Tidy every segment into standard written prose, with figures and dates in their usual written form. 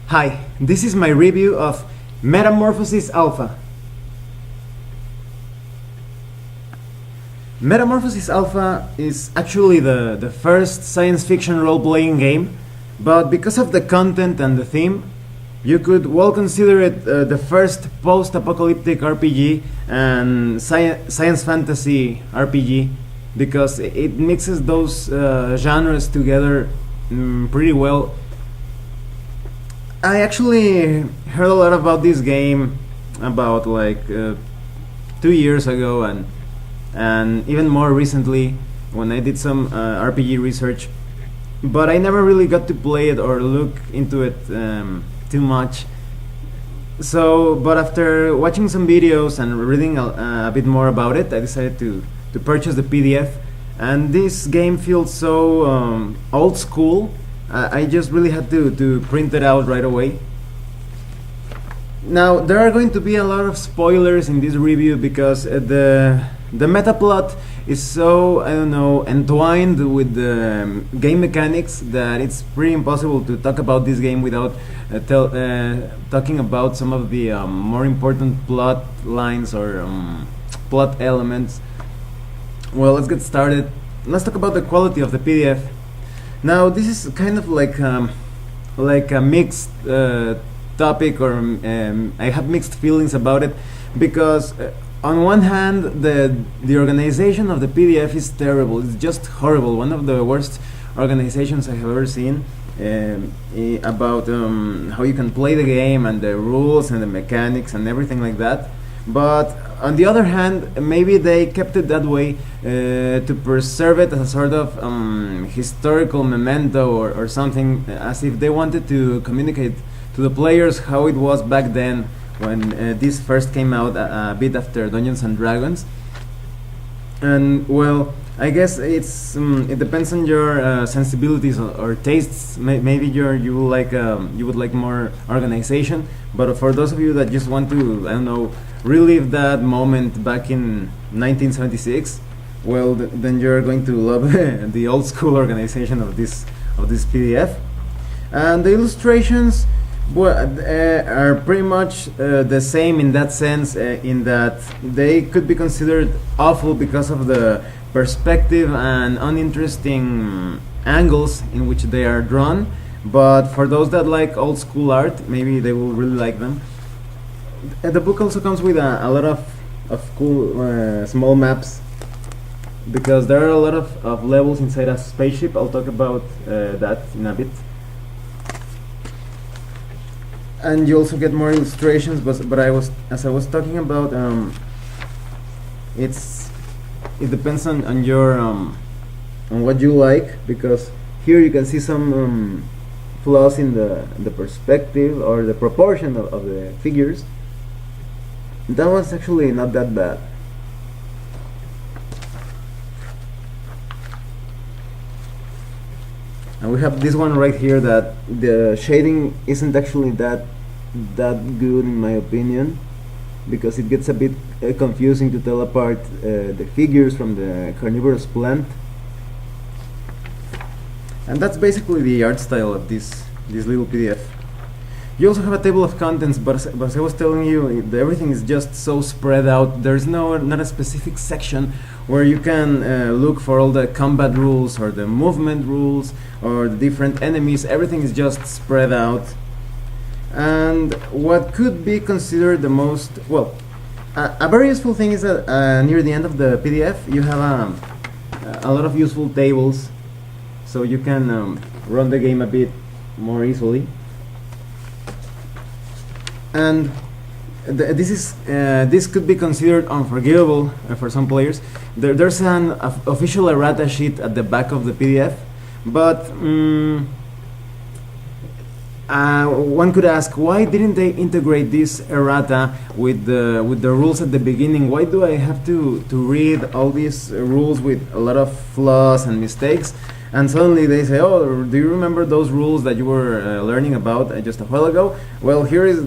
Hi, this is my review of Metamorphosis Alpha. Metamorphosis Alpha is actually the first science fiction role-playing game, but because of the content and the theme, you could well consider it the first post-apocalyptic RPG and science fantasy RPG, because it mixes those genres together pretty well. I actually heard a lot about this game about 2 years ago, and even more recently when I did some RPG research, but I never really got to play it or look into it too much. So, but after watching some videos and reading a bit more about it, I decided to purchase the PDF, and this game feels so old school. I just really had to print it out right away. Now, there are going to be a lot of spoilers in this review because the meta plot is so, I don't know, entwined with the game mechanics that it's pretty impossible to talk about this game without talking about some of the more important plot lines or plot elements. Well, let's get started. Let's talk about the quality of the PDF. Now, this is kind of like a mixed topic, or I have mixed feelings about it, because on one hand, the organization of the PDF is terrible. It's just horrible. One of the worst organizations I have ever seen about how you can play the game and the rules and the mechanics and everything like that. But on the other hand, maybe they kept it that way to preserve it as a sort of historical memento or something, as if they wanted to communicate to the players how it was back then when this first came out a bit after Dungeons and Dragons. And well, I guess it depends on your sensibilities or tastes. Maybe you would like more organization, but for those of you that just want to, I don't know, relive that moment back in 1976, well, then you're going to love the old school organization of this PDF. And the illustrations, are pretty much the same in that sense, in that they could be considered awful because of the perspective and uninteresting angles in which they are drawn. But for those that like old school art, maybe they will really like them. The book also comes with a lot of cool small maps, because there are a lot of levels inside a spaceship. I'll talk about that in a bit. And you also get more illustrations, but as I was talking about, it depends on your on what you like, because here you can see some flaws in the perspective or the proportion of the figures. That was actually not that bad. And we have this one right here that the shading isn't actually that good in my opinion, because it gets a bit confusing to tell apart the figures from the carnivorous plant. And that's basically the art style of this little PDF. You also have a table of contents, but as I was telling you, everything is just so spread out. There's not a specific section where you can look for all the combat rules or the movement rules or the different enemies. Everything is just spread out. And what could be considered the most, well, a very useful thing is that near the end of the PDF you have a lot of useful tables, so you can run the game a bit more easily. And this could be considered unforgivable for some players. There's an official errata sheet at the back of the PDF, but one could ask, why didn't they integrate this errata with the rules at the beginning? Why do I have to read all these rules with a lot of flaws and mistakes? And suddenly they say, oh, do you remember those rules that you were learning about just a while ago? Well, here is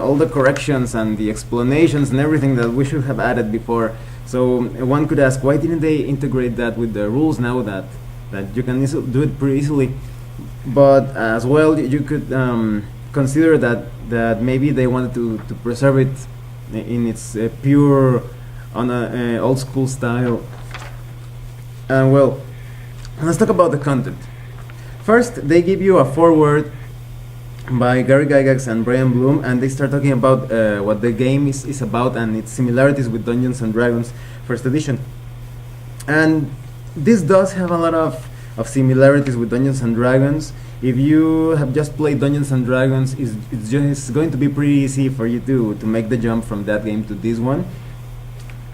all the corrections and the explanations and everything that we should have added before. So one could ask, why didn't they integrate that with the rules now that you can do it pretty easily? But as well, you could consider that maybe they wanted to preserve it in its pure, on a old school style. And well, let's talk about the content. First, they give you a foreword by Gary Gygax and Brian Bloom, and they start talking about what the game is about and its similarities with Dungeons and Dragons First Edition. And this does have a lot of similarities with Dungeons and Dragons. If you have just played Dungeons and Dragons, it's just going to be pretty easy for you to make the jump from that game to this one.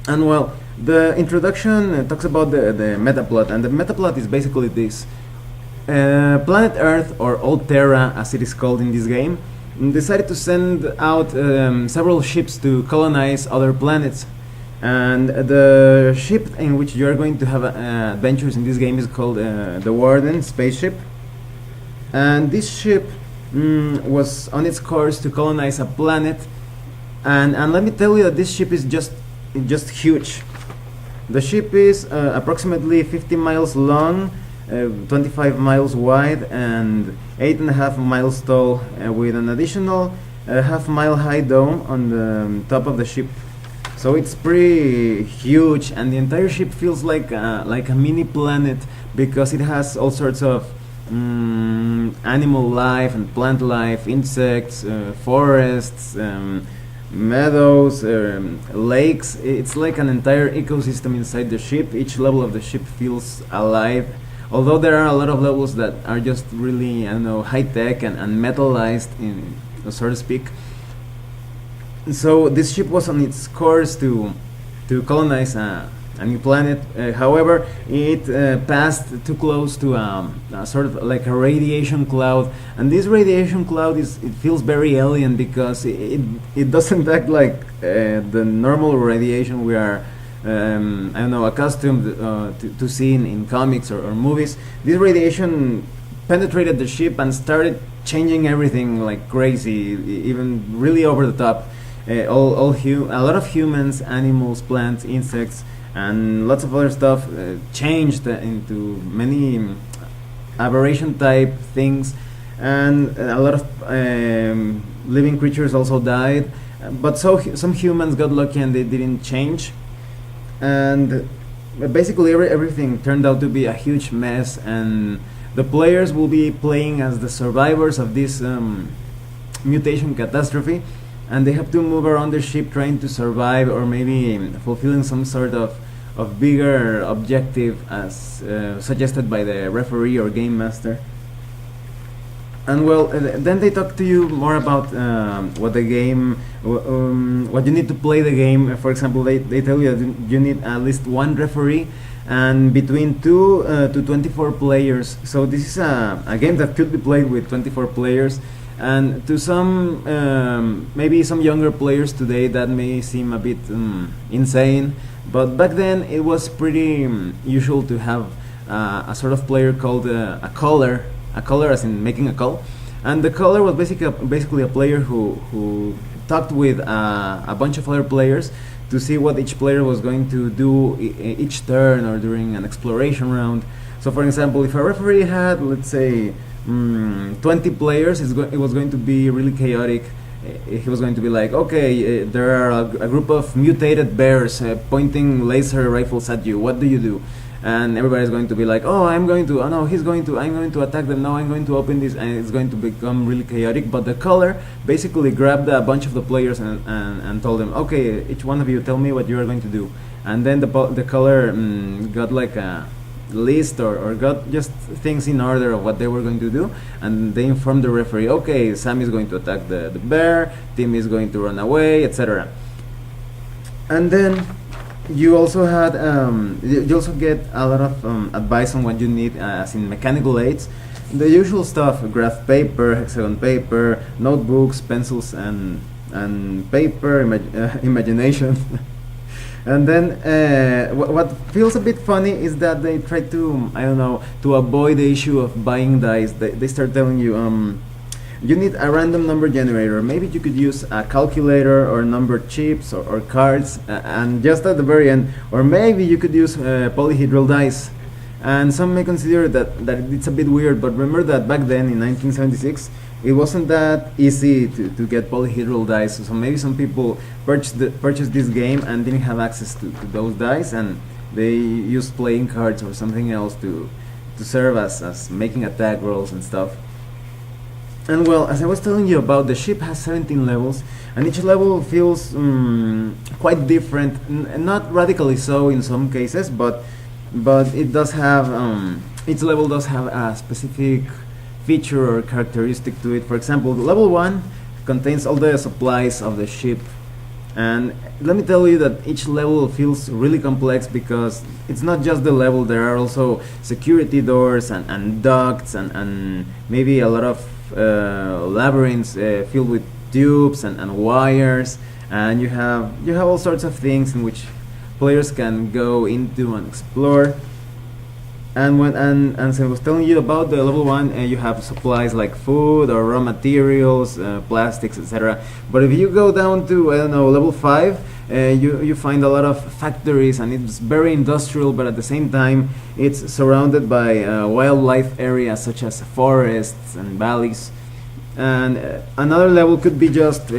And well, the introduction talks about the metaplot, and the metaplot is basically this. Planet Earth, or Old Terra as it is called in this game, decided to send out several ships to colonize other planets. And the ship in which you are going to have adventures in this game is called the Warden spaceship. And this ship was on its course to colonize a planet. And let me tell you that this ship is just huge. The ship is approximately 50 miles long, 25 miles wide, and 8.5 miles tall, with an additional half-mile high dome on the top of the ship. So it's pretty huge, and the entire ship feels like a mini planet, because it has all sorts of animal life and plant life, insects, forests, meadows, lakes. It's like an entire ecosystem inside the ship. Each level of the ship feels alive, although there are a lot of levels that are just really, I don't know, high-tech and metallized, so to speak. So this ship was on its course to colonize a new planet. However, it passed too close to a sort of like a radiation cloud, and this radiation cloud it feels very alien, because it doesn't act like the normal radiation we are I don't know, accustomed to seeing in comics or movies. This radiation penetrated the ship and started changing everything like crazy, even really over the top. A lot of humans, animals, plants, insects, and lots of other stuff changed into many aberration type things, and a lot of living creatures also died. But some humans got lucky and they didn't change, and basically everything turned out to be a huge mess. And the players will be playing as the survivors of this mutation catastrophe, and they have to move around their ship trying to survive, or maybe fulfilling some sort of bigger objective as suggested by the referee or game master. And well, then they talk to you more about what the game, what you need to play the game. For example, they tell you that you need at least one referee and between 2 to 24 players. So this is a game that could be played with 24 players. And to some, maybe some younger players today, that may seem a bit insane, but back then it was pretty usual to have a sort of player called a caller as in making a call. And the caller was basically a player who talked with a bunch of other players to see what each player was going to do each turn or during an exploration round. So for example, if a referee had, let's say, 20 players, it was going to be really chaotic. He was going to be like, okay, there are a group of mutated bears pointing laser rifles at you. What do you do? And everybody's going to be like, oh, I'm going to attack them. No, I'm going to open this, and it's going to become really chaotic. But the caller basically grabbed a bunch of the players and told them, okay, each one of you tell me what you are going to do. And then the caller got like a list or got just things in order of what they were going to do, and they informed the referee, okay, Sam is going to attack the bear, Tim is going to run away, etc. And then you also had you also get a lot of advice on what you need, as in mechanical aids, the usual stuff: graph paper, hexagon paper, notebooks, pencils, and paper, imagination. And then what feels a bit funny is that they try to, I don't know, to avoid the issue of buying dice. They start telling you, you need a random number generator. Maybe you could use a calculator or number chips or cards, and just at the very end, or maybe you could use polyhedral dice. And some may consider that it's a bit weird, but remember that back then in 1976, it wasn't that easy to get polyhedral dice. So maybe some people purchased this game and didn't have access to those dice, and they used playing cards or something else to serve as making attack rolls and stuff. And well, as I was telling you about, the ship has 17 levels, and each level feels quite different. Not radically so in some cases, but it does have each level does have a specific feature or characteristic to it. For example, level 1 contains all the supplies of the ship, and let me tell you that each level feels really complex because it's not just the level. There are also security doors and ducts and maybe a lot of labyrinths filled with tubes and wires, and you have all sorts of things in which players can go into and explore. And as I was telling you about the level 1, you have supplies like food or raw materials, plastics, etc. But if you go down to, I don't know, level 5, you find a lot of factories, and it's very industrial, but at the same time it's surrounded by wildlife areas such as forests and valleys. And another level could be just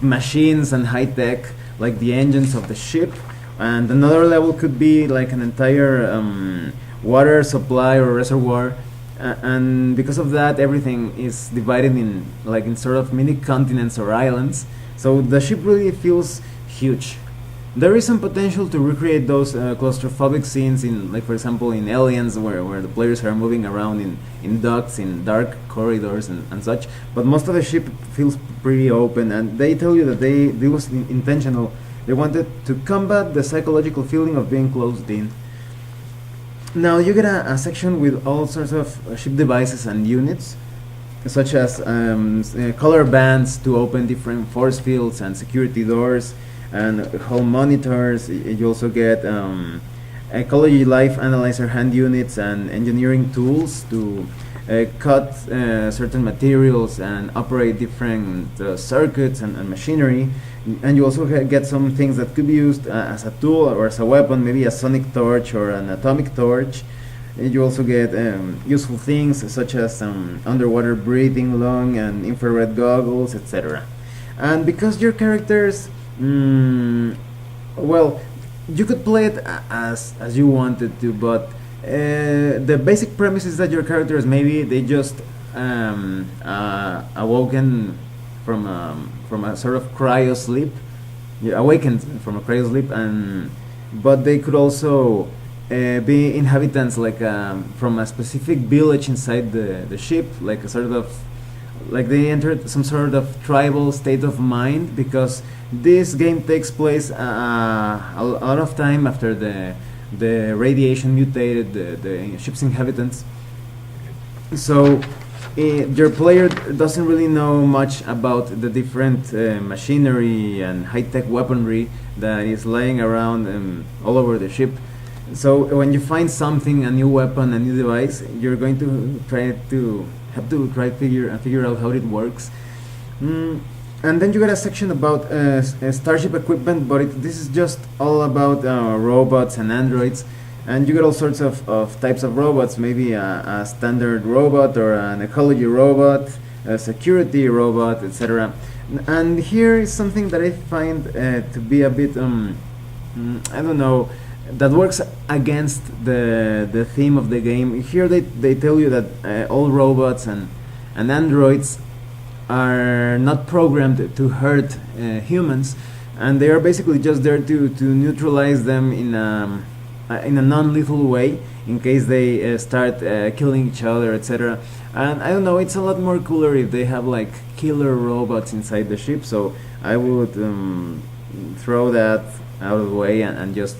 machines and high tech, like the engines of the ship. And another level could be like an entire water supply or reservoir, and because of that, everything is divided in sort of mini continents or islands. So the ship really feels huge. There is some potential to recreate those claustrophobic scenes in, like, for example, in Aliens, where the players are moving around in ducts, in dark corridors and such. But most of the ship feels pretty open, and they tell you that it was intentional. They wanted to combat the psychological feeling of being closed in. Now you get a section with all sorts of ship devices and units, such as color bands to open different force fields and security doors, and hull monitors. You also get ecology life analyzer hand units and engineering tools to cut certain materials and operate different circuits and machinery. And you also get some things that could be used as a tool or as a weapon, maybe a sonic torch or an atomic torch. And you also get useful things such as underwater breathing lung and infrared goggles, etc. And because your characters, well, you could play it as you wanted to, but the basic premise is that your characters, maybe they just awoken from a sort of cryo sleep, awakened from a cryo sleep, but they could also be inhabitants, like from a specific village inside the ship, like a sort of, like they entered some sort of tribal state of mind, because this game takes place a lot of time after the radiation mutated the ship's inhabitants. So your player doesn't really know much about the different machinery and high-tech weaponry that is lying around all over the ship. So when you find something, a new weapon, a new device, you're going to have to figure out how it works. And then you get a section about starship equipment, but this is just all about robots and androids. And you get all sorts of types of robots, maybe a standard robot or an ecology robot, a security robot, etc. And here is something that I find to be a bit, I don't know, that works against the theme of the game. Here they tell you that all robots and androids are not programmed to hurt humans, and they are basically just there to neutralize them in a non-lethal way in case they start killing each other, etc. And I don't know, it's a lot more cooler if they have like killer robots inside the ship, so I would throw that out of the way and just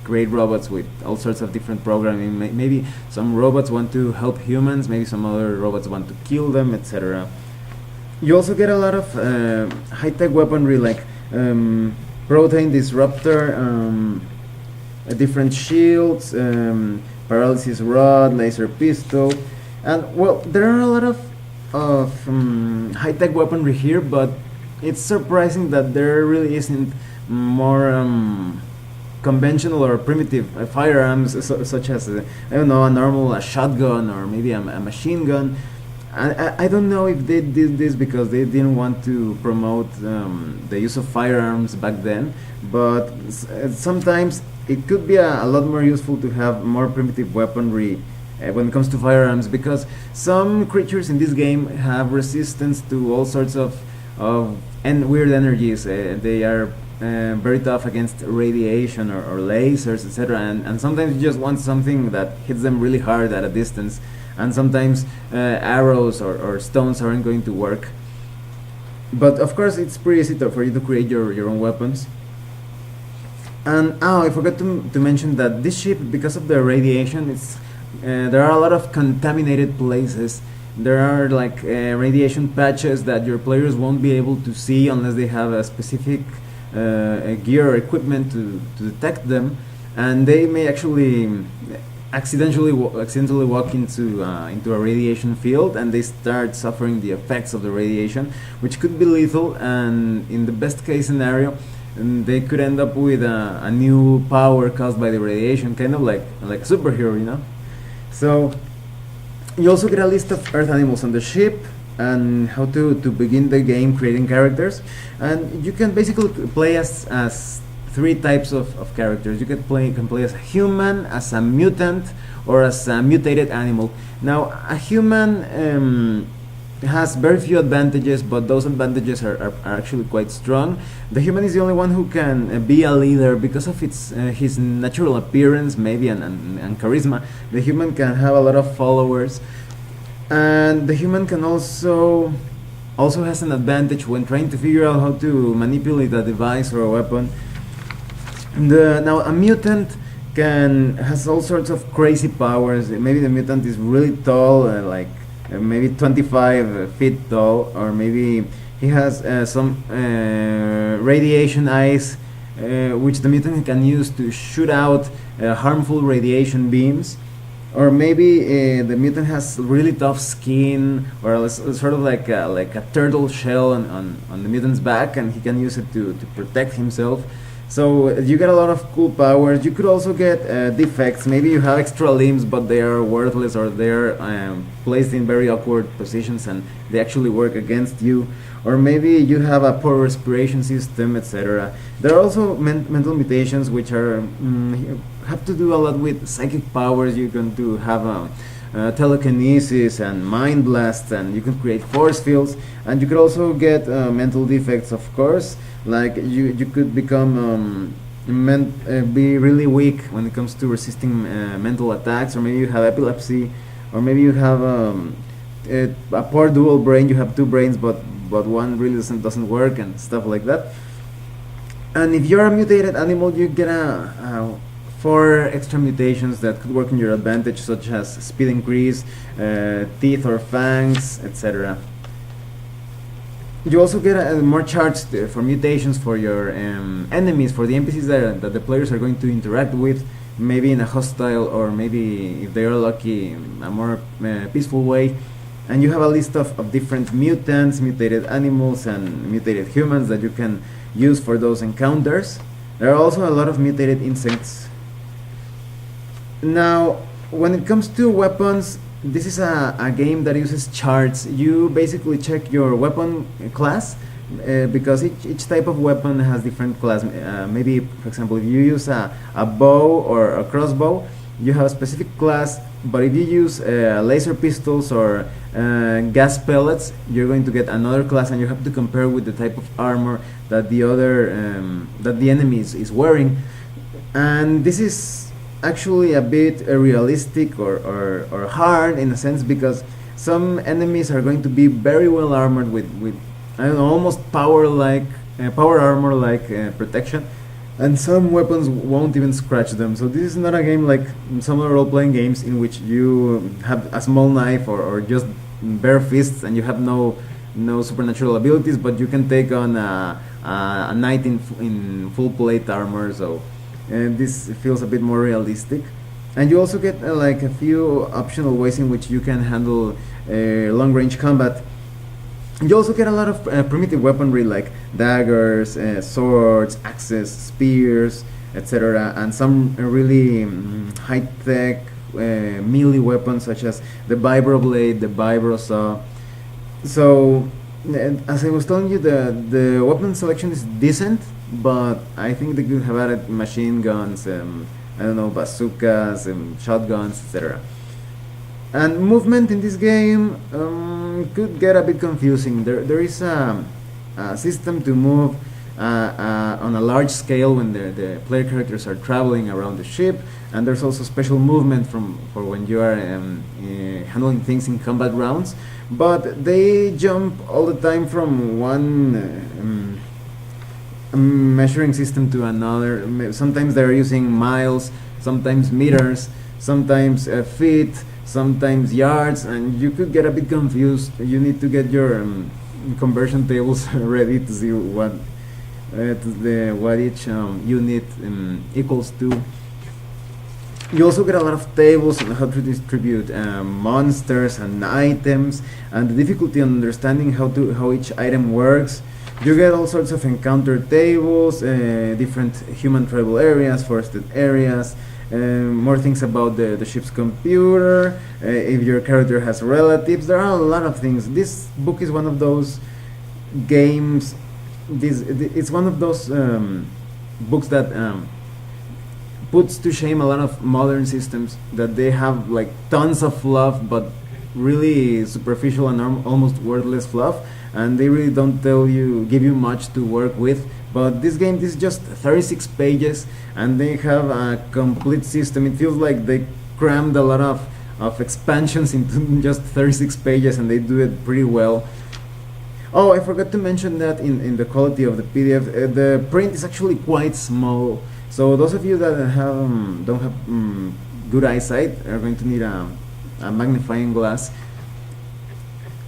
create robots with all sorts of different programming. Maybe some robots want to help humans, maybe some other robots want to kill them, etc. You also get a lot of high-tech weaponry, like protein disruptor, different shields, paralysis rod, laser pistol, and well, there are a lot of high-tech weaponry here, but it's surprising that there really isn't more conventional or primitive firearms, such as I don't know, a normal a shotgun or maybe a machine gun. I don't know if they did this because they didn't want to promote the use of firearms back then, but sometimes it could be a lot more useful to have more primitive weaponry when it comes to firearms, because some creatures in this game have resistance to all sorts of and weird energies. They are very tough against radiation or lasers, etc. And sometimes you just want something that hits them really hard at a distance, and sometimes arrows or stones aren't going to work. But of course, it's pretty easy for you to create your own weapons. And I forgot to mention that this ship, because of the radiation, there are a lot of contaminated places. There are like radiation patches that your players won't be able to see unless they have a specific gear or equipment to detect them, and they may actually accidentally walk into a radiation field, and they start suffering the effects of the radiation, which could be lethal. And in the best case scenario, they could end up with a new power caused by the radiation, kind of like a superhero, you know. So you also get a list of earth animals on the ship, and how to begin the game creating characters. And you can basically play as three types of characters. You can play as a human, as a mutant, or as a mutated animal. Now, a human has very few advantages, but those advantages are actually quite strong. The human is the only one who can be a leader because of his natural appearance, maybe, and charisma. The human can have a lot of followers, and the human can also has an advantage when trying to figure out how to manipulate a device or a weapon. Now, a mutant has all sorts of crazy powers. Maybe the mutant is really tall, maybe 25 feet tall, or maybe he has some radiation eyes, which the mutant can use to shoot out harmful radiation beams. Or maybe the mutant has really tough skin, or sort of like a turtle shell on the mutant's back, and he can use it to protect himself. So you get a lot of cool powers. You could also get defects. Maybe you have extra limbs, but they are worthless, or they are placed in very awkward positions and they actually work against you. Or maybe you have a poor respiration system, etc. There are also mental mutations, which have to do a lot with psychic powers. You're going to have telekinesis and mind blasts, and you can create force fields. And you could also get mental defects, of course. Like you could become be really weak when it comes to resisting mental attacks, or maybe you have epilepsy, or maybe you have a poor dual brain. You have two brains, but one really doesn't work, and stuff like that. And if you're a mutated animal, you get 4 extra mutations that could work in your advantage, such as speed increase, teeth or fangs, etc. You also get more charts for mutations for your enemies, for the NPCs that the players are going to interact with, maybe in a hostile, or maybe, if they are lucky, a more peaceful way. And you have a list of different mutants, mutated animals, and mutated humans that you can use for those encounters. There are also a lot of mutated insects. Now, when it comes to weapons, this is a game that uses charts. You basically check your weapon class, because each type of weapon has different class. Maybe, for example, if you use a bow or a crossbow, you have a specific class. But if you use laser pistols or gas pellets, you're going to get another class, and you have to compare with the type of armor that the enemy is wearing. And this is actually a bit realistic or hard in a sense, because some enemies are going to be very well armored with I don't know, almost power armor like protection, and some weapons won't even scratch them. So this is not a game like some other role-playing games in which you have a small knife or just bare fists, and you have no supernatural abilities, but you can take on a knight in full plate armor. So this feels a bit more realistic. And you also get like a few optional ways in which you can handle long-range combat. You also get a lot of primitive weaponry like daggers, swords, axes, spears, etc. And some really high-tech melee weapons such as the vibroblade, the vibrosaw. So, as I was telling you, the weapon selection is decent, but I think they could have added machine guns, I don't know, bazookas, shotguns, etc. And movement in this game could get a bit confusing. There is a system to move on a large scale when the player characters are traveling around the ship, and there's also special movement for when you are handling things in combat rounds. But they jump all the time from one measuring system to another. Sometimes they're using miles, sometimes meters, sometimes feet, sometimes yards, and you could get a bit confused. You need to get your conversion tables ready to see what each unit equals to. You also get a lot of tables on how to distribute monsters and items, and the difficulty on understanding how each item works. You get all sorts of encounter tables, different human tribal areas, forested areas, more things about the ship's computer, if your character has relatives. There are a lot of things. This book is one of those games. It's one of those books that puts to shame a lot of modern systems, that they have like tons of fluff, but really superficial and almost worthless fluff, and they really don't give you much to work with. But this game is just 36 pages, and they have a complete system. It feels like they crammed a lot of expansions into just 36 pages, and they do it pretty well. Oh, I forgot to mention that in the quality of the PDF, the print is actually quite small. So those of you that don't have good eyesight are going to need a magnifying glass.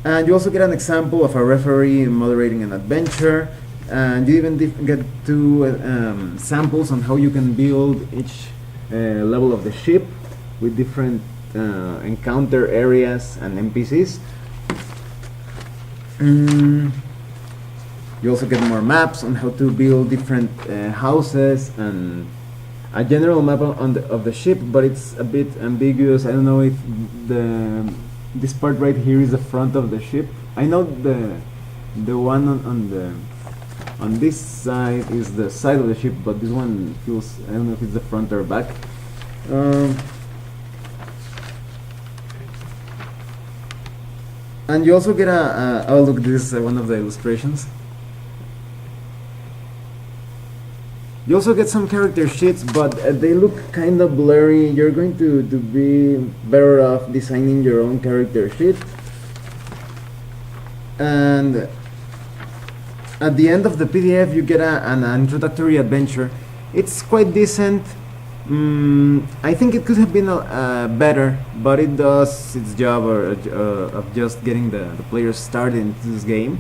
And you also get an example of a referee moderating an adventure, and you even get two samples on how you can build each level of the ship with different encounter areas and NPCs. You also get more maps on how to build different houses and a general map of the ship, but it's a bit ambiguous. I don't know if this part right here is the front of the ship. I know the one on this side is the side of the ship, but this one feels, I don't know if it's the front or back. And you also get oh look, this is one of the illustrations. You also get some character sheets, but they look kind of blurry. You're going to be better off designing your own character sheet. And at the end of the PDF you get an introductory adventure. It's quite decent. I think it could have been better, but it does its job of just getting the players started into this game.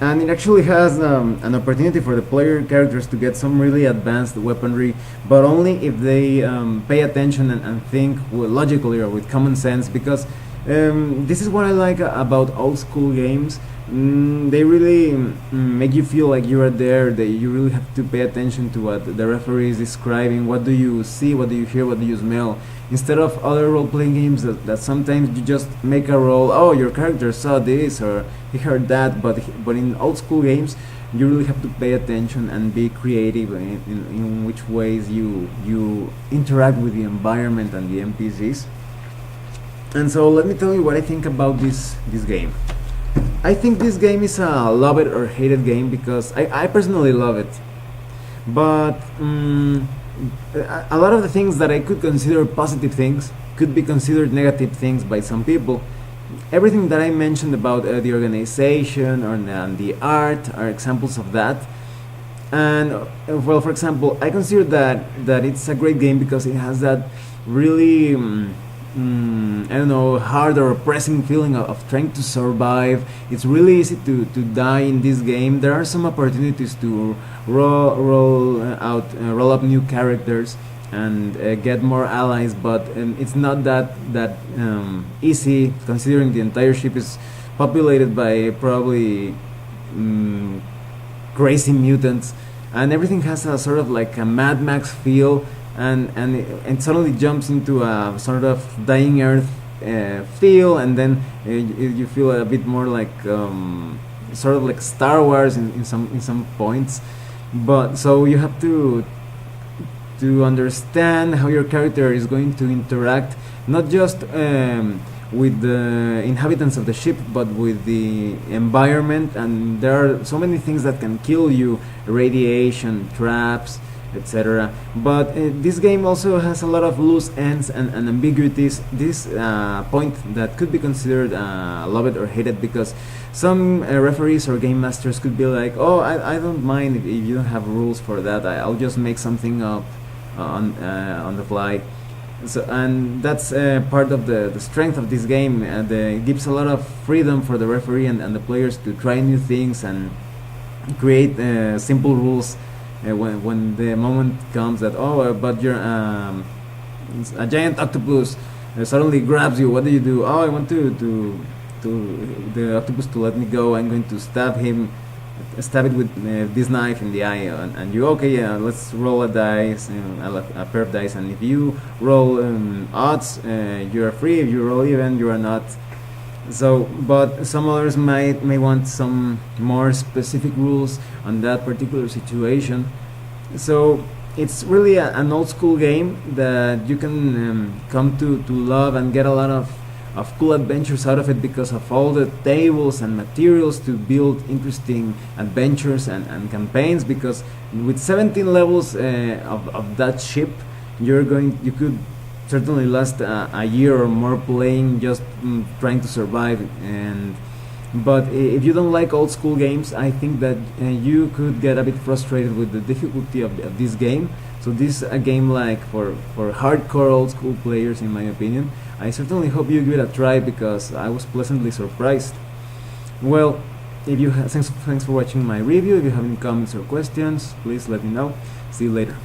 And it actually has an opportunity for the player characters to get some really advanced weaponry, but only if they pay attention and think logically or with common sense, because this is what I like about old school games. They really make you feel like you are there, that you really have to pay attention to what the referee is describing. What do you see, what do you hear, what do you smell, instead of other role-playing games that sometimes you just make a roll. Oh, your character saw this or he heard that, but in old school games you really have to pay attention and be creative in which ways you interact with the environment and the NPCs. And so let me tell you what I think about this game. I think this game is a love it or hate it game, because I personally love it, but a lot of the things that I could consider positive things could be considered negative things by some people. Everything that I mentioned about the organization and the art are examples of that. And well, for example, I consider that it's a great game because it has that really I don't know, hard or oppressing feeling of trying to survive. It's really easy to die in this game. There are some opportunities to roll up new characters and get more allies, but it's not that easy, considering the entire ship is populated by probably crazy mutants. and everything has a sort of like a Mad Max feel, and it suddenly jumps into a sort of dying Earth feel, and then you feel a bit more like sort of like Star Wars in some points. But so you have to understand how your character is going to interact, not just with the inhabitants of the ship, but with the environment. And there are so many things that can kill you: radiation, traps, etc. But this game also has a lot of loose ends and ambiguities. This point that could be considered love it or hate it, because some referees or game masters could be like, oh, I don't mind if you don't have rules for that, I'll just make something up on the fly. So, and that's part of the strength of this game. It gives a lot of freedom for the referee and the players to try new things and create simple rules when the moment comes that, oh, but you're a giant octopus suddenly grabs you. What do you do? Oh, I want to the octopus to let me go. I'm going to stab it with this knife in the eye, and you, okay, yeah, let's roll a dice, a pair of dice, and if you roll odds, you are free. If you roll even, you are not. So, but some others may want some more specific rules on that particular situation. So it's really an old school game that you can come to love and get a lot of cool adventures out of it, because of all the tables and materials to build interesting adventures and campaigns. Because with 17 levels of that ship, you could certainly last a year or more playing, just trying to survive. But if you don't like old school games, I think that you could get a bit frustrated with the difficulty of this game. So this is a game like for hardcore old school players, in my opinion. I certainly hope you give it a try, because I was pleasantly surprised. Well, if you thanks for watching my review. If you have any comments or questions, please let me know. See you later.